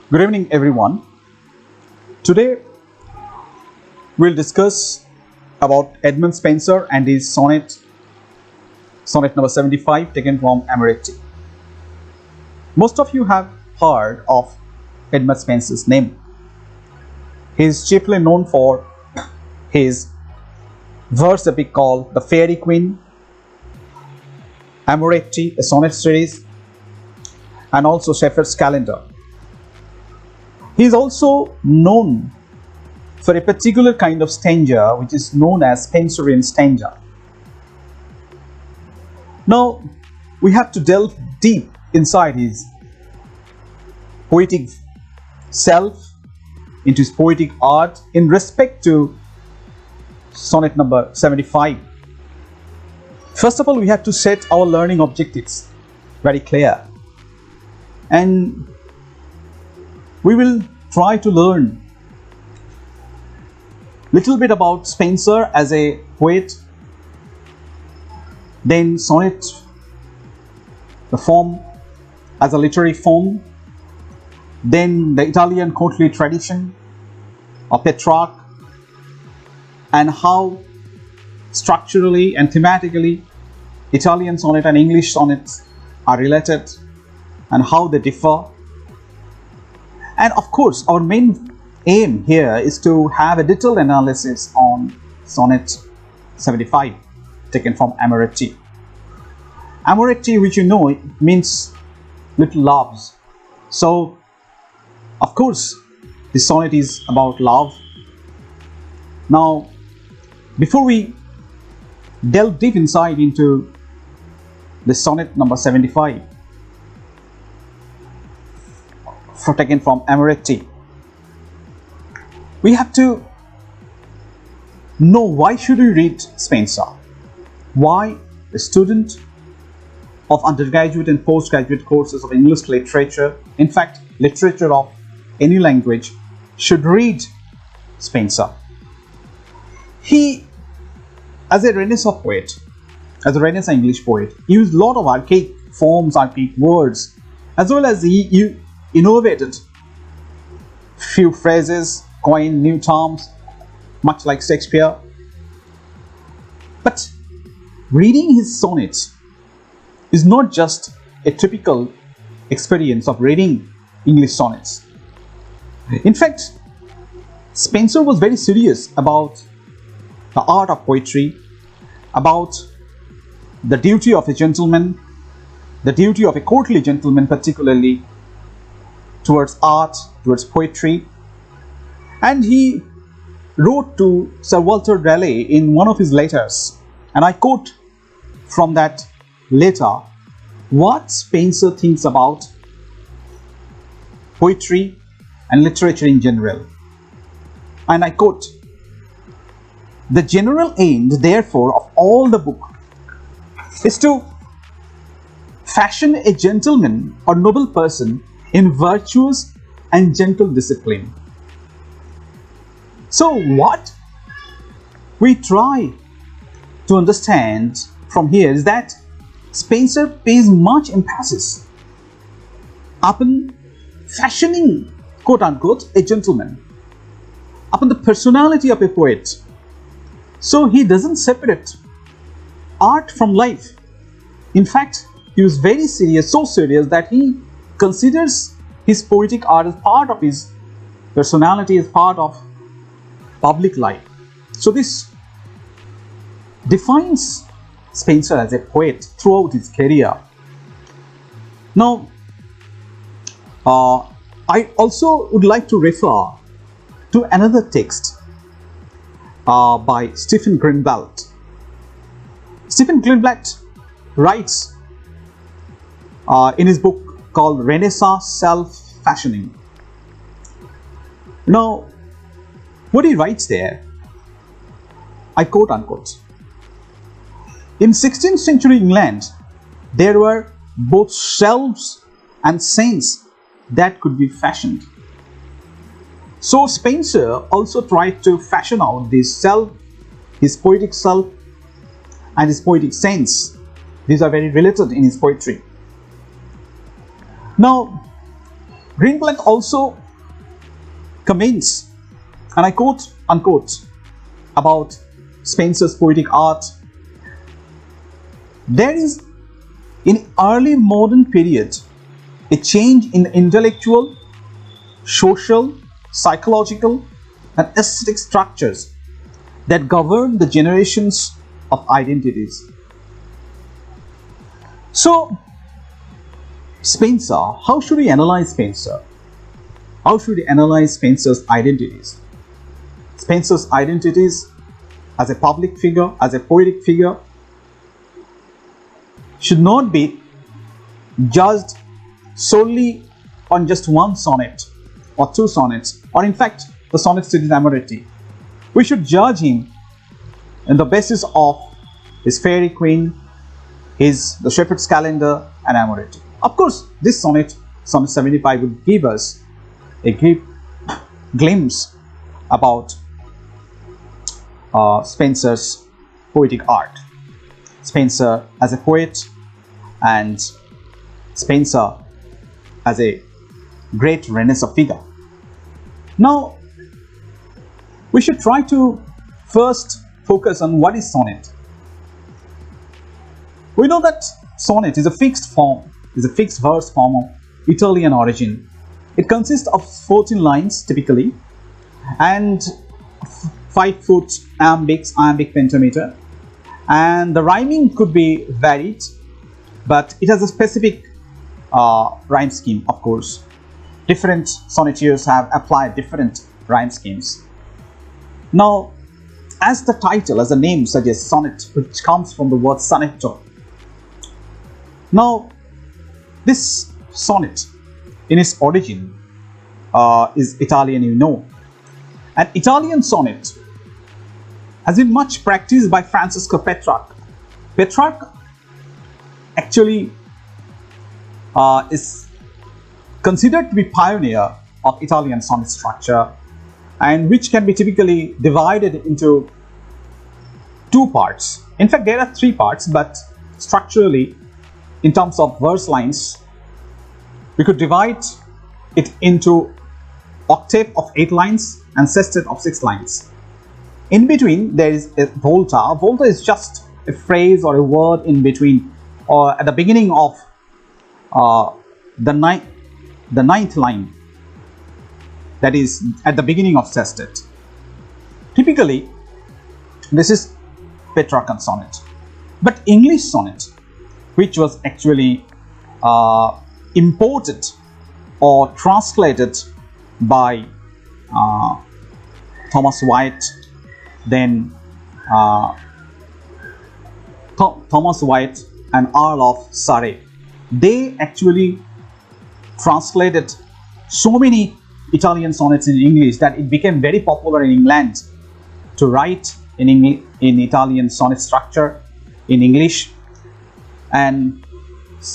Good evening, everyone. Today we'll discuss about Edmund Spenser and his sonnet number 75, taken from Amoretti. Most of you have heard of Edmund Spenser's name. He is chiefly known for his verse epic called The Fairy Queen, Amoretti, a sonnet series, and also Shepherd's Calendar. He is also known for a particular kind of stanza which is known as Spenserian stanza. Now, we have to delve deep inside his poetic self, into his poetic art in respect to sonnet number 75. First of all, we have to set our learning objectives very clear, and we will try to learn little bit about Spenser as a poet, then sonnet, the form as a literary form, then the Italian courtly tradition of Petrarch, and how structurally and thematically Italian sonnet and English sonnets are related and how they differ. And of course, our main aim here is to have a detailed analysis on sonnet 75, taken from Amoretti. Amoretti, which you know, it means little loves. So, of course, this sonnet is about love. Now, before we delve deep inside into the sonnet number 75, taken from Amoretti, we have to know why should we read Spenser? Why a student of undergraduate and postgraduate courses of English literature, in fact literature of any language, should read Spenser. He, as a Renaissance poet, as a Renaissance English poet, used a lot of archaic forms, archaic words, as well as he innovated few phrases, coined new terms, much like Shakespeare. But reading his sonnets is not just a typical experience of reading English sonnets. In fact, Spenser was very serious about the art of poetry, about the duty of a gentleman, the duty of a courtly gentleman particularly, towards art, towards poetry. And he wrote to Sir Walter Raleigh in one of his letters, and I quote from that letter what Spenser thinks about poetry and literature in general. And I quote, "The general aim, therefore, of all the book is to fashion a gentleman or noble person in virtuous and gentle discipline." So what we try to understand from here is that Spenser pays much emphasis upon fashioning, quote unquote, a gentleman, upon the personality of a poet. So he doesn't separate art from life. In fact, he was very serious, so serious that he considers his poetic art as part of his personality, as part of public life. So this defines Spenser as a poet throughout his career. Now, I also would like to refer to another text by Stephen Greenblatt. Stephen Greenblatt writes in his book called Renaissance Self-Fashioning. Now, what he writes there, I quote unquote, "In 16th century England, there were both selves and saints that could be fashioned. So Spenser also tried to fashion out this self, his poetic self, and his poetic sense. These are very related in his poetry. Now, Greenblatt also comments, and I quote unquote, about Spenser's poetic art. There is, in early modern period, a change in intellectual, social, psychological, and aesthetic structures that govern the generations of identities. So, Spenser, how should we analyze Spenser? How should we analyze Spenser's identities? Spenser's identities as a public figure, as a poetic figure, should not be judged solely on just one sonnet or two sonnets, or in fact the sonnets to the Amoretti. We should judge him on the basis of his Fairy Queen, the Shepherd's Calendar, and Amoretti. Of course, this sonnet 75, would give us a glimpse about Spenser's poetic art. Spenser as a poet, and Spenser as a great Renaissance figure. Now, we should try to first focus on what is sonnet. We know that sonnet is a fixed form, is a fixed verse form of Italian origin. It consists of 14 lines typically, and 5-foot iambic pentameter, and the rhyming could be varied, but it has a specific rhyme scheme. Of course, different sonneteers have applied different rhyme schemes. Now, as the title, as the name suggests, sonnet, which comes from the word sonetto. Now, this sonnet in its origin is Italian, you know. An Italian sonnet has been much practiced by Francesco Petrarch. Petrarch actually is considered to be pioneer of Italian sonnet structure, and which can be typically divided into two parts. In fact, there are three parts, but structurally, in terms of verse lines, we could divide it into octave of 8 lines and sestet of 6 lines. In between, there is a volta. Volta is just a phrase or a word in between, or at the beginning of the ninth line, that is at the beginning of sestet. Typically, this is Petrarchan sonnet. But English sonnet, which was actually imported or translated by Thomas White, then Thomas White and Earl of Surrey, they actually translated so many Italian sonnets in English that it became very popular in England to write in Italian sonnet structure in English, and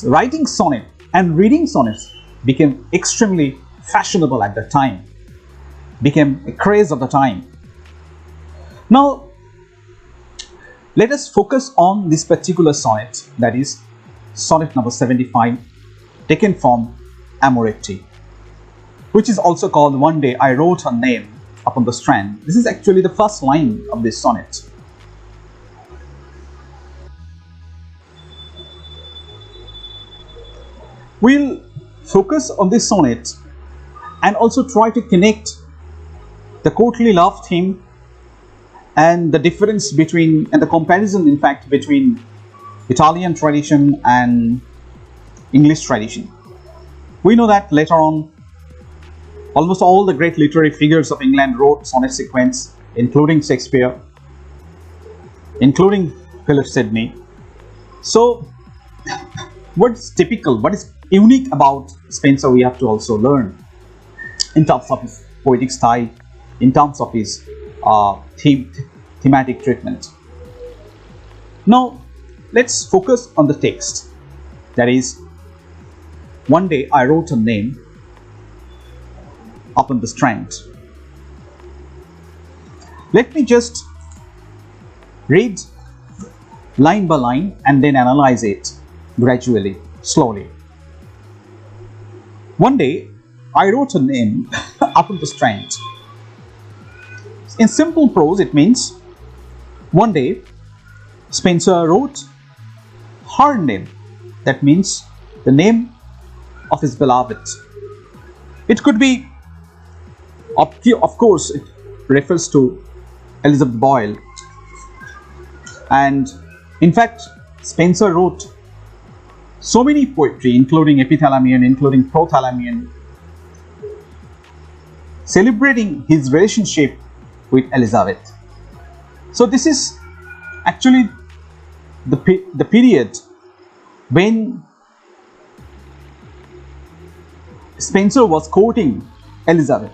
writing sonnet and reading sonnets became extremely fashionable at the time, became a craze of the time. Now, let us focus on this particular sonnet, that is sonnet number 75, taken from Amoretti, which is also called One Day I Wrote Her Name Upon the Strand. This is actually the first line of this sonnet. We'll focus on this sonnet and also try to connect the courtly love theme and the difference between, and the comparison in fact between Italian tradition and English tradition. We know that later on, almost all the great literary figures of England wrote sonnet sequence, including Shakespeare, including Philip Sidney. So, what's typical, what is unique about Spenser, we have to also learn in terms of his poetic style, in terms of his thematic treatment. Now, let's focus on the text. That is, one day I wrote a name upon the strand. Let me just read line by line and then analyze it gradually, slowly. One day I wrote a name upon the strand. In simple prose, it means one day Spenser wrote her name. That means the name of his beloved. It could be, of course, it refers to Elizabeth Boyle. And in fact, Spenser wrote so many poetry, including epithalamion, including prothalamion, celebrating his relationship with Elizabeth. So this is actually the period when Spenser was courting Elizabeth.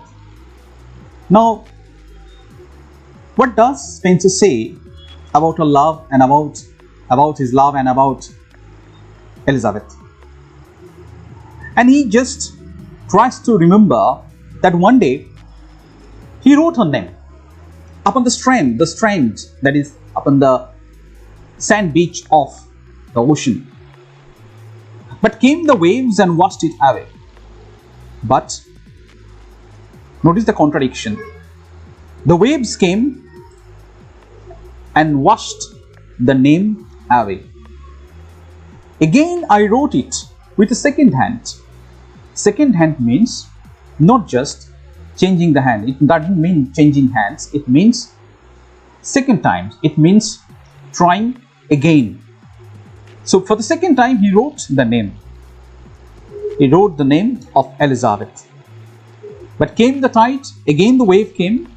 Now, what does Spenser say about her love and about his love and about Elizabeth? And he just tries to remember that one day he wrote her name upon the strand that is upon the sand beach of the ocean. But came the waves and washed it away. But notice the contradiction. The waves came and washed the name away. Again I wrote it with a second hand. Second hand means not just changing the hand. It doesn't mean changing hands. It means second time. It means trying again. So for the second time he wrote the name. He wrote the name of Elizabeth. But came the tide, again the wave came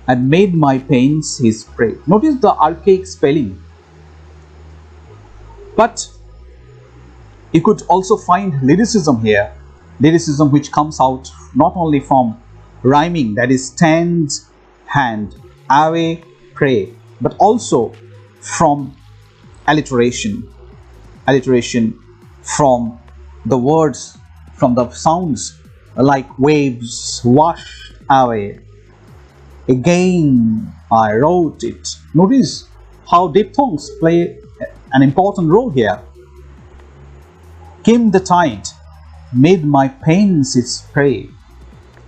and made my pains his prey. Notice the archaic spelling. But you could also find lyricism here. Lyricism which comes out not only from rhyming, that is stand, hand, away, pray, but also from alliteration. Alliteration from the words, from the sounds like waves, wash away. Again I wrote it. Notice how diphthongs play an important role here. Came the tide, made my pains its prey.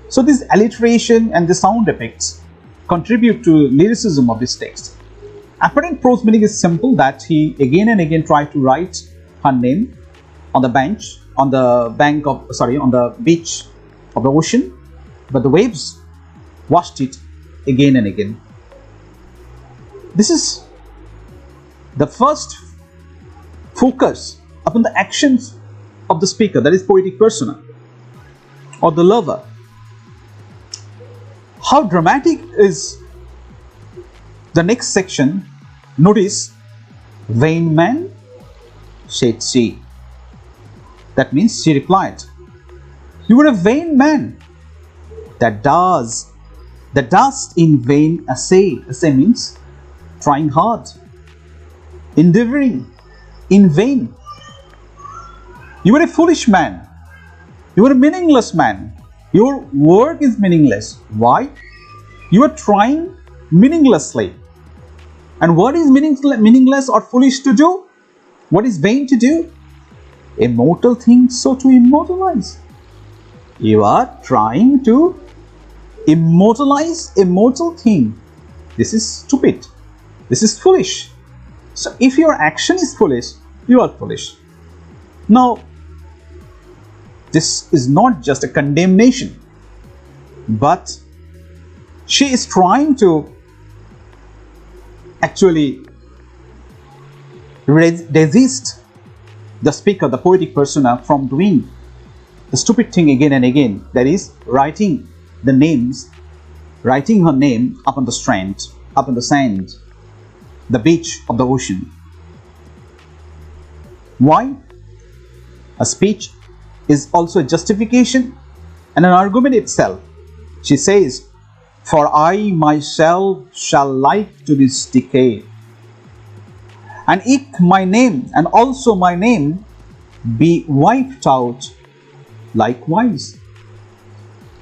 So this alliteration and the sound effects contribute to lyricism of this text. Apparent prose meaning is simple, that he again and again tried to write her name on the bench, on the beach of the ocean, but the waves washed it again and again. This is the first focus upon the actions of the speaker, that is poetic persona or the lover. How dramatic is the next section? Notice, vain man, said she. That means she replied, you are a vain man that dost in vain essay. Essay means trying hard, endeavoring in vain. You are a foolish man. You are a meaningless man. Your work is meaningless. Why? You are trying meaninglessly. And what is meaningless or foolish to do? What is vain to do? Immortal things so to immortalize. You are trying to immortalize immortal thing. This is stupid. This is foolish. So if your action is foolish, you are foolish. Now, this is not just a condemnation, but she is trying to actually resist the speaker, the poetic persona, from doing the stupid thing again and again, that is writing her name upon the strand, upon the sand, the beach of the ocean. Why? A speech is also a justification and an argument itself. She says, for I myself shall like to this decay, and eke my name and also my name be wiped out likewise.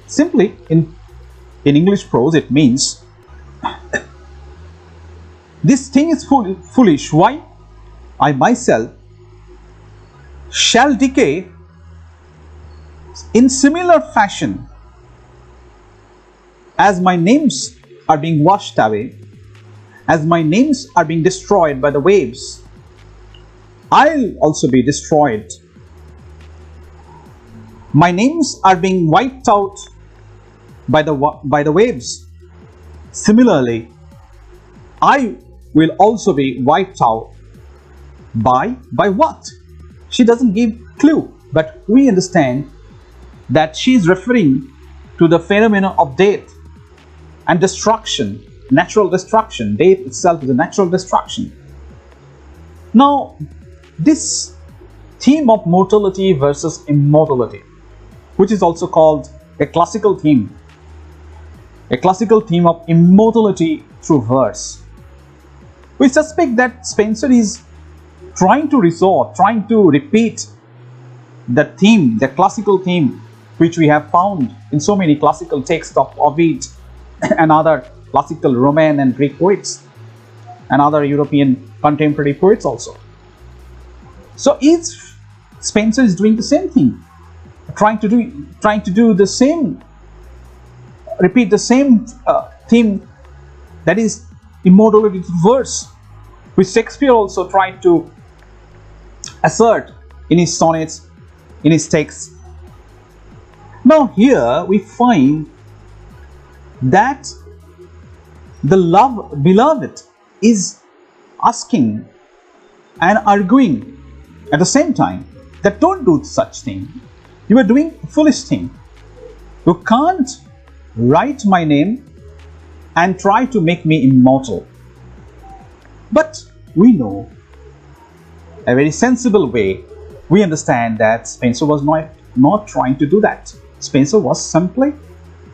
Simply, in English prose, it means this thing is foolish. Why? I myself shall decay In similar fashion, as my names are being washed away, as my names are being destroyed by the waves, I'll also be destroyed. My names are being wiped out by the waves. Similarly, I will also be wiped out by what? She doesn't give clue, but we understand that she is referring to the phenomenon of death and destruction, natural destruction. Death itself is a natural destruction. Now, this theme of mortality versus immortality, which is also called a classical theme of immortality through verse. We suspect that Spenser is trying to repeat the theme, the classical theme, which we have found in so many classical texts of Ovid and other classical Roman and Greek poets and other European contemporary poets also. So Spenser is doing the same thing, trying to do the same, repeat the same theme, that is immortality through verse, which Shakespeare also tried to assert in his sonnets, in his texts. Now here we find that the beloved is asking and arguing at the same time that don't do such thing. You are doing a foolish thing. You can't write my name and try to make me immortal. But we know a very sensible way. We understand that Spenser was not trying to do that. Spenser was simply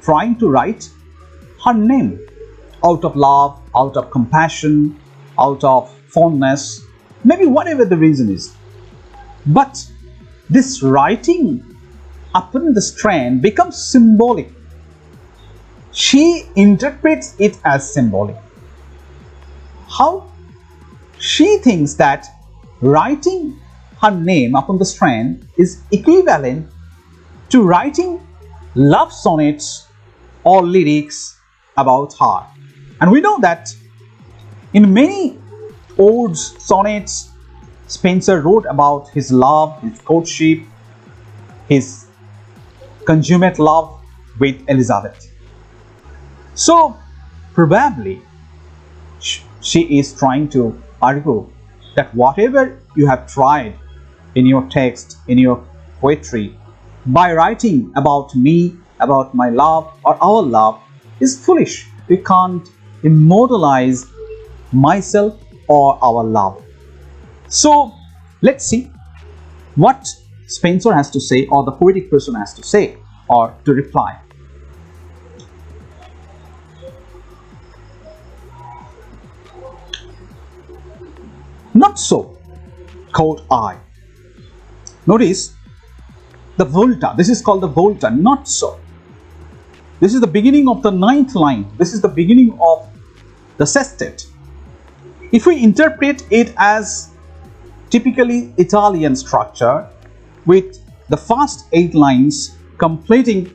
trying to write her name out of love, out of compassion, out of fondness, maybe whatever the reason is. But this writing upon the strand becomes symbolic. She interprets it as symbolic. How? She thinks that writing her name upon the strand is equivalent to writing love sonnets or lyrics about her. And we know that in many odes, sonnets, Spenser wrote about his love, his courtship, his consummate love with Elizabeth. So probably she is trying to argue that whatever you have tried in your text, in your poetry, by writing about me, about my love or our love, is foolish. We can't immortalize myself or our love. So let's see what Spenser has to say, or the poetic person has to say, or to reply. Not so, quote I. Notice the volta. This is called the volta. Not so. This is the beginning of the 9th line. This is the beginning of the sestet. If we interpret it as typically Italian structure, with the first 8 lines completing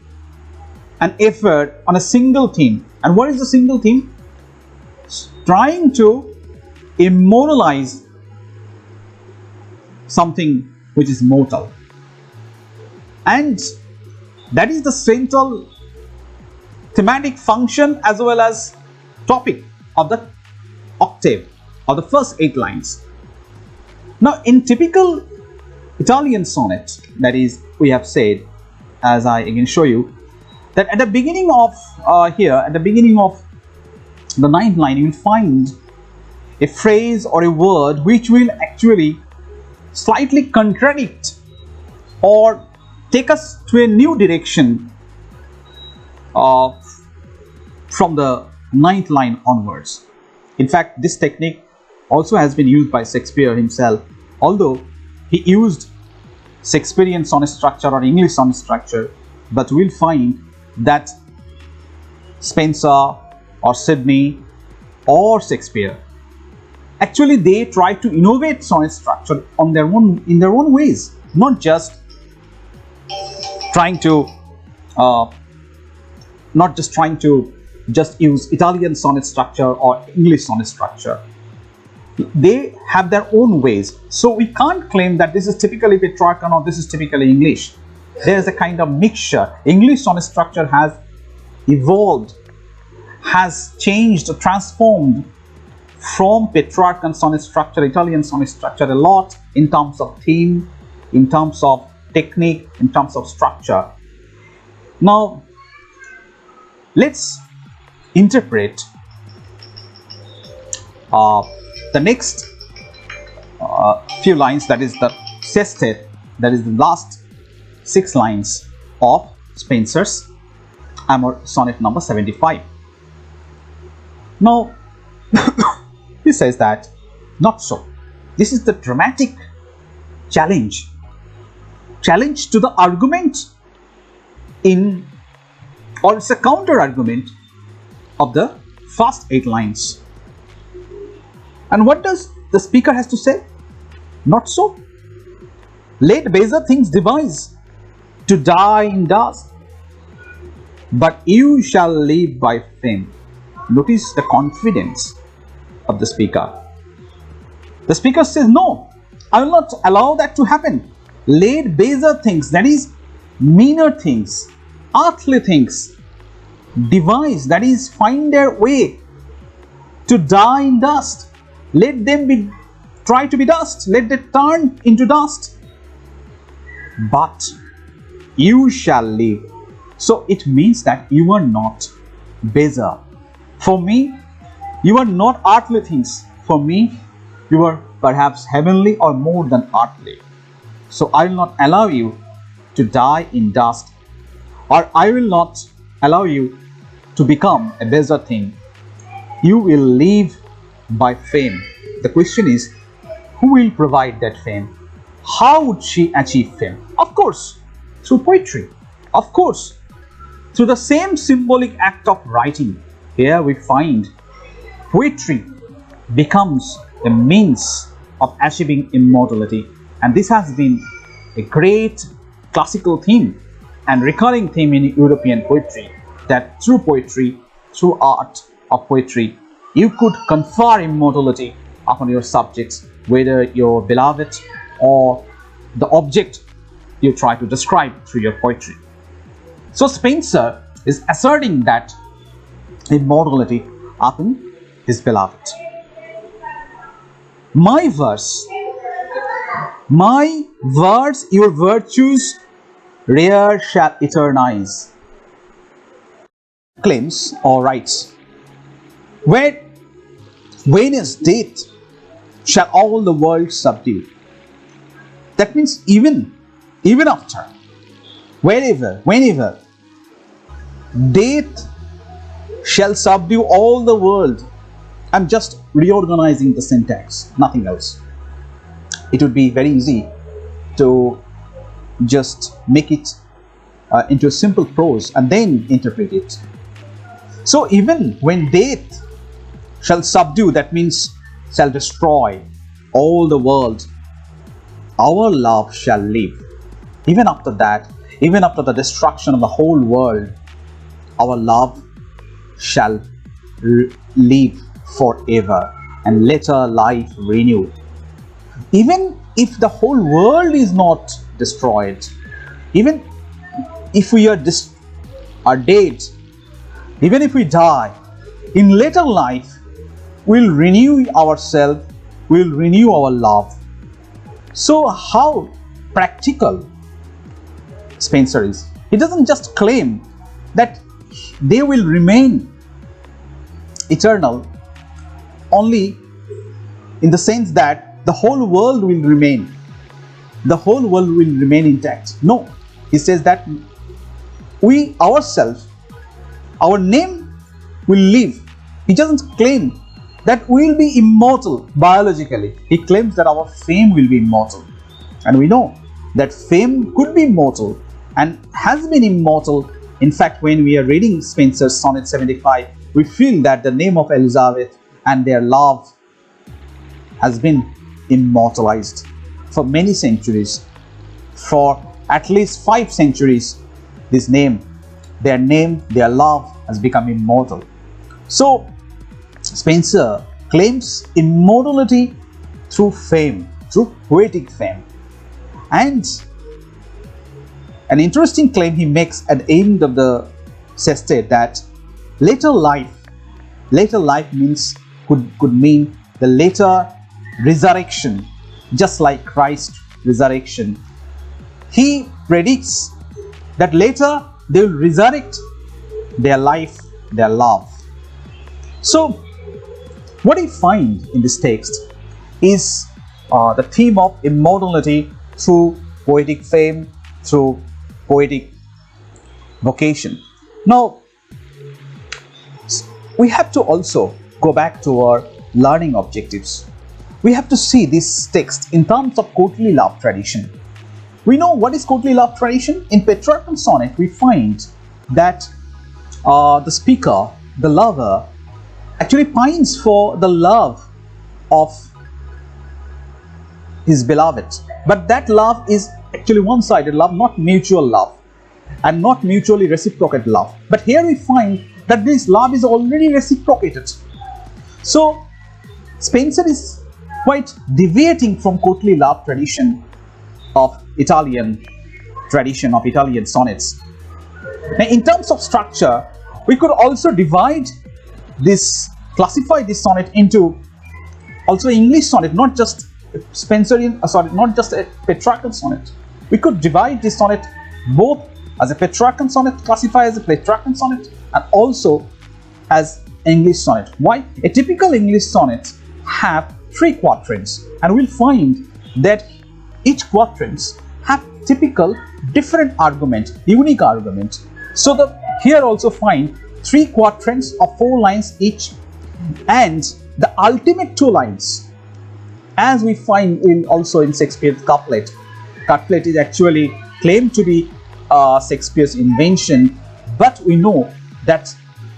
an effort on a single theme. And what is the single theme? Trying to immortalize something which is mortal. And that is the central thematic function as well as topic of the octave of the first 8 lines. Now in typical Italian sonnet, that is, we have said, as I again show you, that at the beginning of at the beginning of the 9th line, you will find a phrase or a word which will actually slightly contradict or take us to a new direction from the 9th line onwards. In fact, this technique also has been used by Shakespeare himself, although he used Shakespearean sonnet structure or English sonnet structure, but we'll find that Spenser or Sidney or Shakespeare, actually they try to innovate sonnet structure in their own ways, not just trying to not just trying to just use Italian sonnet structure or English sonnet structure. They have their own ways. So we can't claim that this is typically Petrarchan or this is typically English. There is a kind of mixture. English sonnet structure has evolved, has changed, transformed from Petrarchan sonnet structure, Italian sonnet structure a lot in terms of theme, in terms of technique, in terms of structure. Now, let's interpret the next few lines, that is the sestet, that is the last 6 lines of Spenser's sonnet number 75. Now, he says that not so. This is the dramatic challenge to the argument or it's a counter argument of the first 8 lines. And what does the speaker has to say? Not so. Let baser things devise to die in dust, but you shall live by fame. Notice the confidence of the speaker. The speaker says, no, I will not allow that to happen. Let baser things, that is meaner things, earthly things, devise, that is find their way to die in dust. Let them try to be dust. Let them turn into dust. But you shall live. So it means that you are not baser. For me, you are not earthly things. For me, you are perhaps heavenly or more than earthly. So I will not allow you to die in dust, or I will not allow you to become a baser thing. You will live by fame. The question is, who will provide that fame? How would she achieve fame? Of course, through poetry. Of course, through the same symbolic act of writing. Here we find poetry becomes a means of achieving immortality. And this has been a great classical theme and recurring theme in European poetry, that through poetry, through art of poetry, you could confer immortality upon your subjects, whether your beloved or the object you try to describe through your poetry. So Spenser is asserting that immortality upon his beloved. My verse, your virtues rare shall eternize. Claims or writes, when is death shall all the world subdue. That means even after, whenever death shall subdue all the world. I'm just reorganizing the syntax, nothing else. It would be very easy to just make it into a simple prose and then interpret it. So even when death shall subdue, that means shall destroy all the world, our love shall live. Even after that, even after the destruction of the whole world, our love shall live forever and let our life renew. Even if the whole world is not destroyed, even if we are dead, even if we die, in later life we'll renew ourselves, we'll renew our love. So how practical Spenser is. He doesn't just claim that they will remain eternal only in the sense that the whole world will remain, intact. No, he says that we ourselves, our name will live. He doesn't claim that we will be immortal biologically. He claims that our fame will be immortal. And we know that fame could be immortal and has been immortal. In fact, when we are reading Spenser's Sonnet 75, we feel that the name of Elizabeth and their love has been immortalized for many centuries, for at least 5 centuries, their name, their love has become immortal. So Spenser claims immortality through fame, through poetic fame. And an interesting claim he makes at the end of the sestet, that later life means could mean the later resurrection, just like Christ's resurrection. He predicts that later they will resurrect their life, their love. So what I find in this text is the theme of immortality through poetic fame, through poetic vocation. Now, we have to also go back to our learning objectives. We have to see this text in terms of courtly love tradition. We know what is courtly love tradition. In Petrarchan sonnet, we find that the speaker, the lover, actually pines for the love of his beloved. But that love is actually one-sided love, not mutual love, and not mutually reciprocated love. But here we find that this love is already reciprocated. So Spenser is quite deviating from courtly love tradition of Italian sonnets. Now, in terms of structure, we could also classify this sonnet into also English sonnet, not just not just a Petrarchan sonnet. We could divide this sonnet both as a Petrarchan sonnet, classify as a Petrarchan sonnet, and also as English sonnet. Why? A typical English sonnet have 3 quatrains, and we'll find that each quatrains have typical different argument, unique argument. So here also find 3 quatrains of 4 lines each, and the ultimate 2 lines, as we find also in Shakespeare's couplet. Couplet is actually claimed to be Shakespeare's invention, but we know that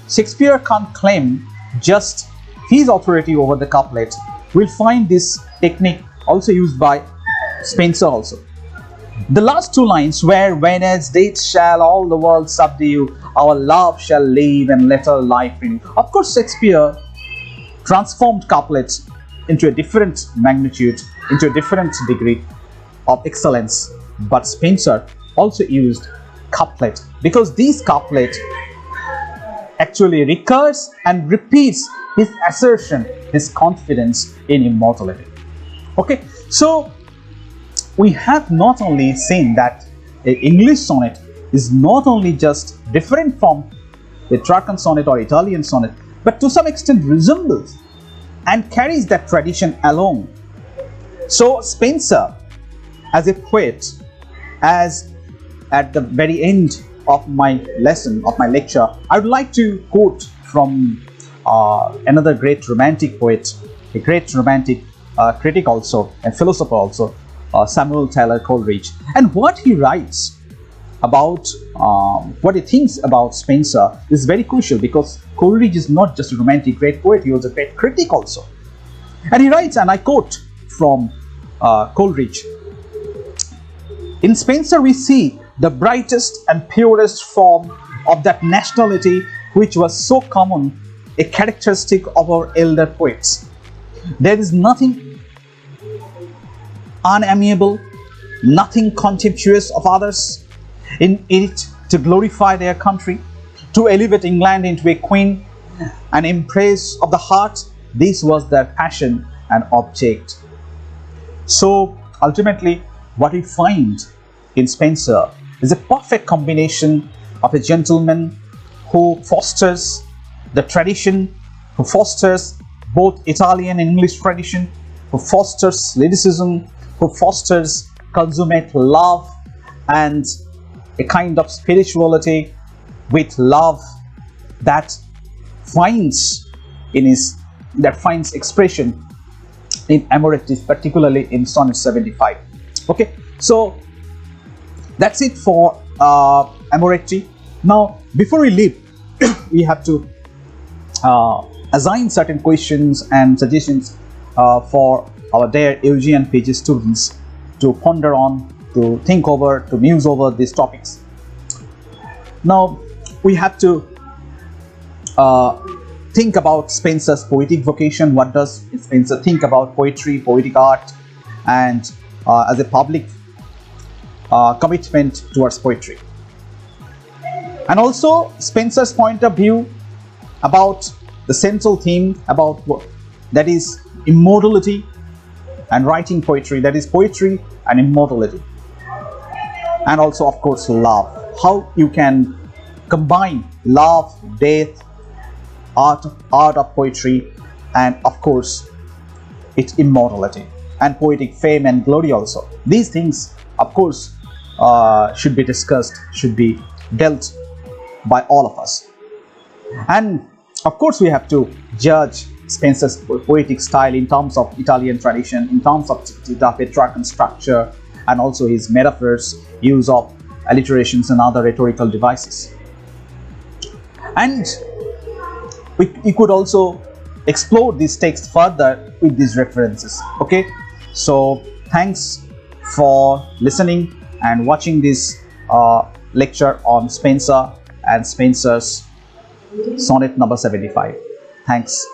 Shakespeare can't claim just his authority over the couplet. We'll find this technique also used by Spenser also. The last 2 lines, where when as death shall all the world subdue, our love shall live and let our life renew. Of course, Shakespeare transformed couplets into a different magnitude, into a different degree of excellence, but Spenser also used couplet, because these couplet actually recurs and repeats his assertion, his confidence in immortality. Okay, so we have not only seen that the English sonnet is not only just different from the Petrarchan sonnet or Italian sonnet, but to some extent resembles and carries that tradition along. So Spenser, as a poet, as at the very end of my lesson, of my lecture, I would like to quote from another great romantic poet, a great romantic critic also, and philosopher also, Samuel Taylor Coleridge. And what he writes about, what he thinks about Spenser is very crucial, because Coleridge is not just a romantic great poet, he was a great critic also. And he writes, and I quote from Coleridge, "In Spenser we see the brightest and purest form of that nationality which was so common, a characteristic of our elder poets. There is nothing unamiable, nothing contemptuous of others in it to glorify their country, to elevate England into a queen, an empress of the heart. This was their passion and object." So ultimately, what we find in Spenser is a perfect combination of a gentleman who fosters the tradition, who fosters both Italian and English tradition, who fosters lyricism, who fosters consummate love and a kind of spirituality with love that finds expression in Amoretti, particularly in Sonnet 75. Okay, so that's it for Amoretti. Now, before we leave, we have to assign certain questions and suggestions for our dear UG and PG students to ponder on to think over, to muse over these topics. Now we have to think about Spenser's poetic vocation. What does Spenser think about poetry, poetic art, and as a public commitment towards poetry? And also Spenser's point of view about the central theme about that is immortality and writing poetry, that is poetry and immortality. And also, of course, love. How you can combine love, death, art of poetry, and of course its immortality and poetic fame and glory also. These things, of course, should be discussed, should be dealt by all of us. And of course we have to judge Spenser's poetic style in terms of Italian tradition, in terms of the Petrarchan structure, and also his metaphors, use of alliterations and other rhetorical devices. And we could also explore this text further with these references. Okay, so thanks for listening and watching this lecture on Spenser and Spenser's sonnet number 75. Thanks.